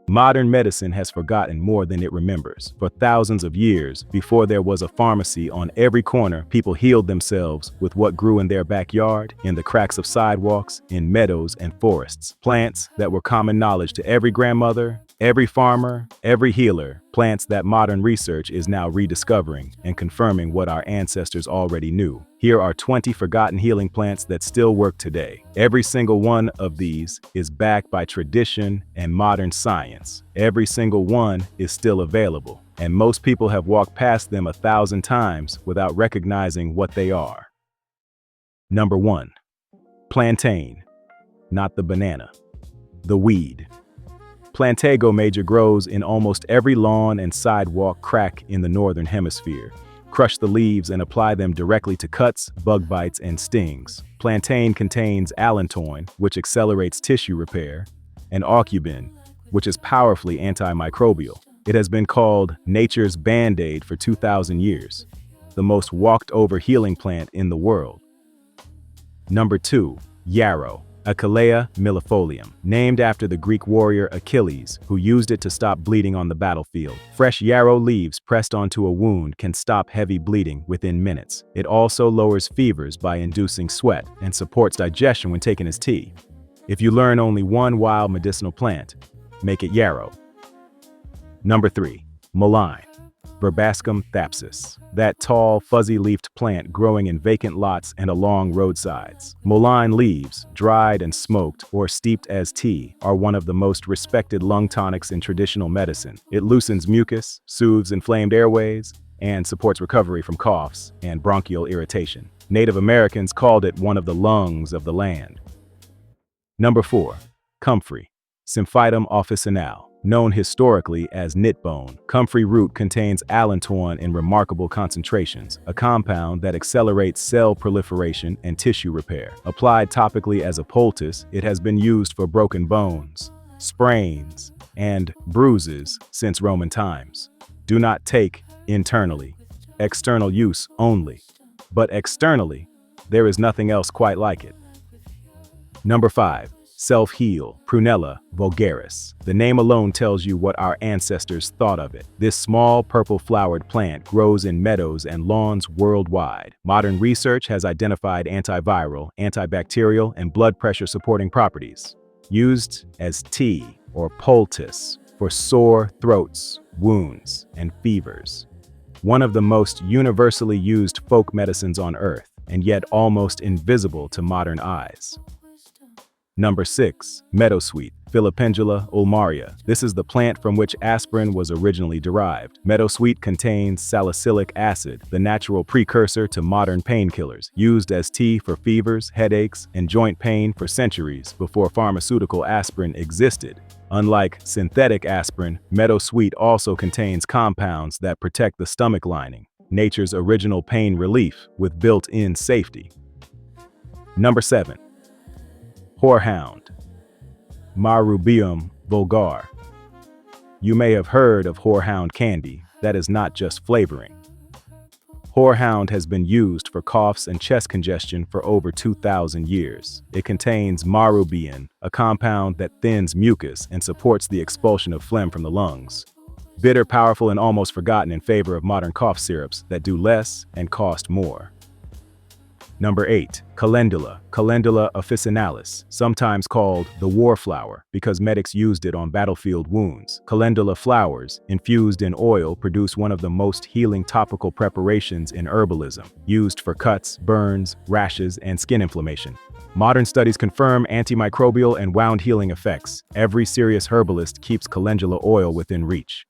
Modern medicine has forgotten more than it remembers. For thousands of years, before there was a pharmacy on every corner, people healed themselves with what grew in their backyard, in the cracks of sidewalks, in meadows and forests. Plants that were common knowledge to every grandmother, every farmer, every healer. Plants that modern research is now rediscovering and confirming what our ancestors already knew. Here are 20 forgotten healing plants that still work today. Every single one of these is backed by tradition and modern science. Every single one is still available, and most people have walked past them 1,000 times without recognizing what they are. Number 1. Plantain, not the banana. The weed. Plantago major grows in almost every lawn and sidewalk crack in the northern hemisphere. Crush the leaves and apply them directly to cuts, bug bites, and stings. Plantain contains allantoin, which accelerates tissue repair, and aucubin, which is powerfully antimicrobial. It has been called nature's Band-Aid for 2,000 years, the most walked-over healing plant in the world. Number 2. Yarrow, Achillea millefolium, named after the Greek warrior Achilles, who used it to stop bleeding on the battlefield. Fresh yarrow leaves pressed onto a wound can stop heavy bleeding within minutes. It also lowers fevers by inducing sweat and supports digestion when taken as tea. If you learn only one wild medicinal plant, make it yarrow. Number 3. Mullein, Verbascum thapsus, that tall, fuzzy-leafed plant growing in vacant lots and along roadsides. Mullein leaves, dried and smoked or steeped as tea, are one of the most respected lung tonics in traditional medicine. It loosens mucus, soothes inflamed airways, and supports recovery from coughs and bronchial irritation. Native Americans called it one of the lungs of the land. Number 4. Comfrey, Symphytum officinale. Known historically as knitbone, comfrey root contains allantoin in remarkable concentrations, a compound that accelerates cell proliferation and tissue repair. Applied topically as a poultice, it has been used for broken bones, sprains, and bruises since Roman times. Do not take internally. External use only. But externally, there is nothing else quite like it. Number 5. Self-heal, Prunella vulgaris. The name alone tells you what our ancestors thought of it. This small purple-flowered plant grows in meadows and lawns worldwide. Modern research has identified antiviral, antibacterial, and blood pressure-supporting properties. Used as tea or poultice for sore throats, wounds, and fevers. One of the most universally used folk medicines on earth, and yet almost invisible to modern eyes. Number 6. Meadowsweet, Filipendula ulmaria. This is the plant from which aspirin was originally derived. Meadowsweet contains salicylic acid, the natural precursor to modern painkillers, used as tea for fevers, headaches, and joint pain for centuries before pharmaceutical aspirin existed. Unlike synthetic aspirin, meadowsweet also contains compounds that protect the stomach lining, nature's original pain relief with built-in safety. Number 7. Horehound, Marubium vulgar. You may have heard of horehound candy. That is not just flavoring. Horehound has been used for coughs and chest congestion for over 2,000 years. It contains marubian, a compound that thins mucus and supports the expulsion of phlegm from the lungs. Bitter, powerful, and almost forgotten in favor of modern cough syrups that do less and cost more. Number 8. Calendula, Calendula officinalis, sometimes called the war flower because medics used it on battlefield wounds. Calendula flowers, infused in oil, produce one of the most healing topical preparations in herbalism, used for cuts, burns, rashes, and skin inflammation. Modern studies confirm antimicrobial and wound healing effects. Every serious herbalist keeps calendula oil within reach.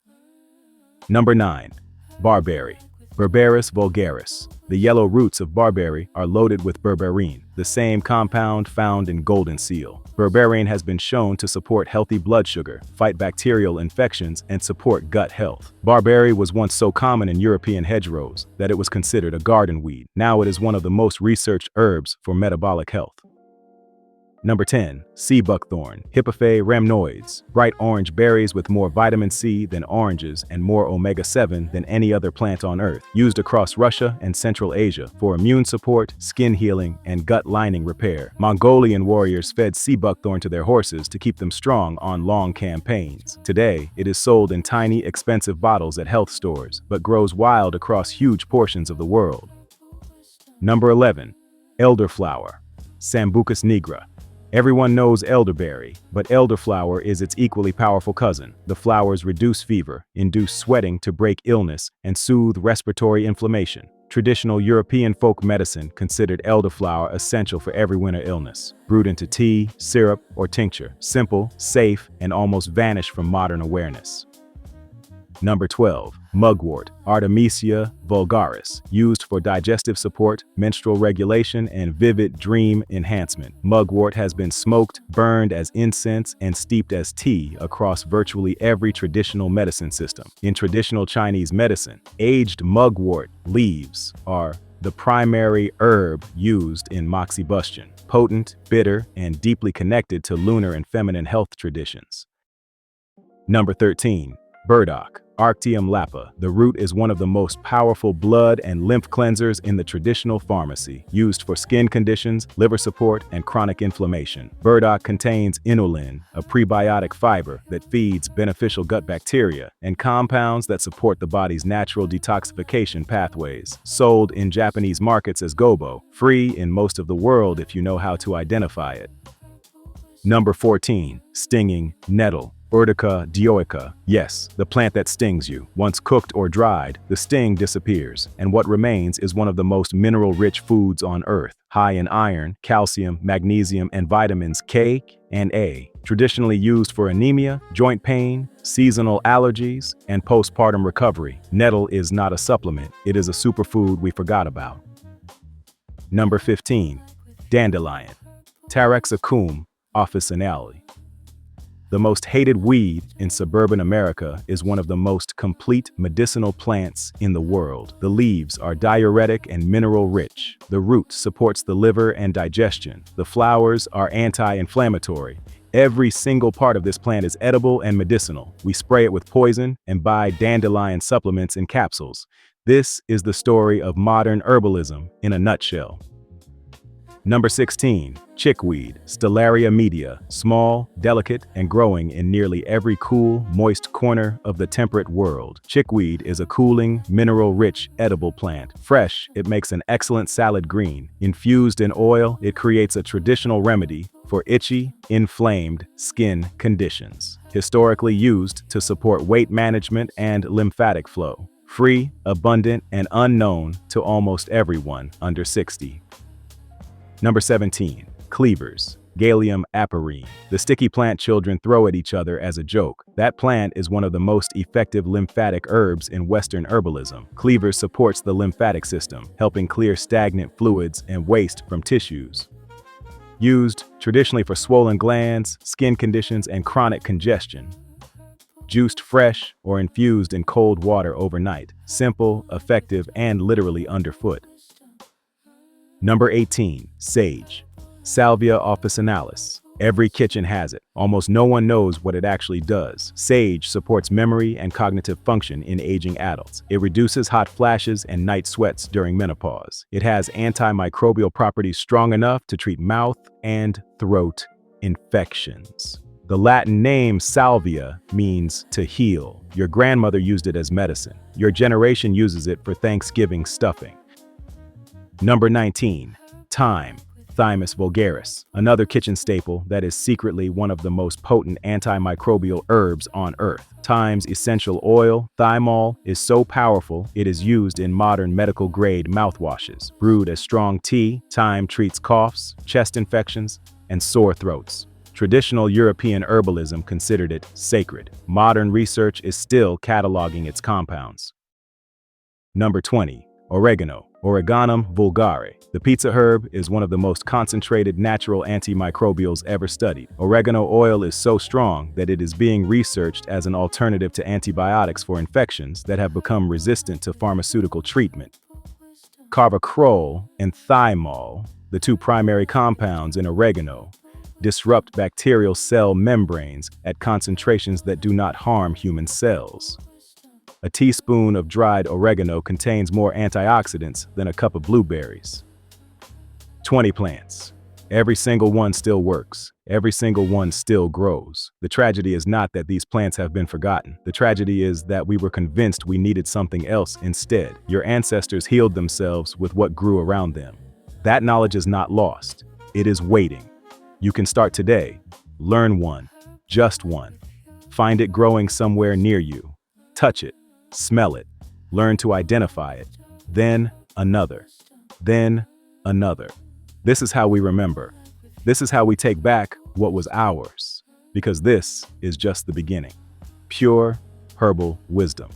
Number 9. Barberry, Berberis vulgaris. The yellow roots of barberry are loaded with berberine, the same compound found in golden seal. Berberine has been shown to support healthy blood sugar, fight bacterial infections, and support gut health. Barberry was once so common in European hedgerows that it was considered a garden weed. Now it is one of the most researched herbs for metabolic health. Number 10. Sea buckthorn, Hippophae rhamnoides, bright orange berries with more vitamin C than oranges and more omega-7 than any other plant on Earth, used across Russia and Central Asia for immune support, skin healing, and gut lining repair. Mongolian warriors fed sea buckthorn to their horses to keep them strong on long campaigns. Today, it is sold in tiny, expensive bottles at health stores, but grows wild across huge portions of the world. Number 11. Elderflower, Sambucus nigra. Everyone knows elderberry, but elderflower is its equally powerful cousin. The flowers reduce fever, induce sweating to break illness, and soothe respiratory inflammation. Traditional European folk medicine considered elderflower essential for every winter illness. Brewed into tea, syrup, or tincture. Simple, safe, and almost vanished from modern awareness. Number 12. Mugwort, Artemisia vulgaris, used for digestive support, menstrual regulation, and vivid dream enhancement. Mugwort has been smoked, burned as incense, and steeped as tea across virtually every traditional medicine system. In traditional Chinese medicine, aged mugwort leaves are the primary herb used in moxibustion, potent, bitter, and deeply connected to lunar and feminine health traditions. Number 13. Burdock, Arctium lapa. The root is one of the most powerful blood and lymph cleansers in the traditional pharmacy, used for skin conditions, liver support, and chronic inflammation. Burdock contains inulin, a prebiotic fiber that feeds beneficial gut bacteria, and compounds that support the body's natural detoxification pathways. Sold in Japanese markets as gobo, free in most of the world if you know how to identify it. Number 14. Stinging nettle, Urtica dioica. Yes, the plant that stings you. Once cooked or dried, the sting disappears, and what remains is one of the most mineral-rich foods on Earth, high in iron, calcium, magnesium, and vitamins K and A. Traditionally used for anemia, joint pain, seasonal allergies, and postpartum recovery, nettle is not a supplement, it is a superfood we forgot about. Number 15. Dandelion, Taraxacum officinale. The most hated weed in suburban America is one of the most complete medicinal plants in the world. The leaves are diuretic and mineral-rich. The root supports the liver and digestion. The flowers are anti-inflammatory. Every single part of this plant is edible and medicinal. We spray it with poison and buy dandelion supplements in capsules. This is the story of modern herbalism in a nutshell. Number 16. Chickweed, Stellaria media, small, delicate, and growing in nearly every cool, moist corner of the temperate world. Chickweed is a cooling, mineral-rich, edible plant. Fresh, it makes an excellent salad green. Infused in oil, it creates a traditional remedy for itchy, inflamed skin conditions. Historically used to support weight management and lymphatic flow. Free, abundant, and unknown to almost everyone under 60. Number 17. Cleavers, Galium apirin, the sticky plant children throw at each other as a joke. That plant is one of the most effective lymphatic herbs in Western herbalism. Cleavers supports the lymphatic system, helping clear stagnant fluids and waste from tissues. Used traditionally for swollen glands, skin conditions, and chronic congestion. Juiced fresh or infused in cold water overnight. Simple, effective, and literally underfoot. Number 18. Sage, Salvia officinalis. Every kitchen has it. Almost no one knows what it actually does. Sage supports memory and cognitive function in aging adults. It reduces hot flashes and night sweats during menopause. It has antimicrobial properties strong enough to treat mouth and throat infections. The Latin name salvia means to heal. Your grandmother used it as medicine. Your generation uses it for Thanksgiving stuffing. Number 19. Thyme, Thymus vulgaris, another kitchen staple that is secretly one of the most potent antimicrobial herbs on Earth. Thyme's essential oil, thymol, is so powerful it is used in modern medical-grade mouthwashes. Brewed as strong tea, thyme treats coughs, chest infections, and sore throats. Traditional European herbalism considered it sacred. Modern research is still cataloging its compounds. Number 20. Oregano, Oreganum vulgare. The pizza herb is one of the most concentrated natural antimicrobials ever studied. Oregano oil is so strong that it is being researched as an alternative to antibiotics for infections that have become resistant to pharmaceutical treatment. Carvacrol and thymol, the two primary compounds in oregano, disrupt bacterial cell membranes at concentrations that do not harm human cells. A teaspoon of dried oregano contains more antioxidants than a cup of blueberries. 20 plants. Every single one still works. Every single one still grows. The tragedy is not that these plants have been forgotten. The tragedy is that we were convinced we needed something else instead. Your ancestors healed themselves with what grew around them. That knowledge is not lost. It is waiting. You can start today. Learn one. Just one. Find it growing somewhere near you. Touch it. Smell it. Learn to identify it. Then another. Then another. This is how we remember. This is how we take back what was ours. Because this is just the beginning. Pure herbal wisdom.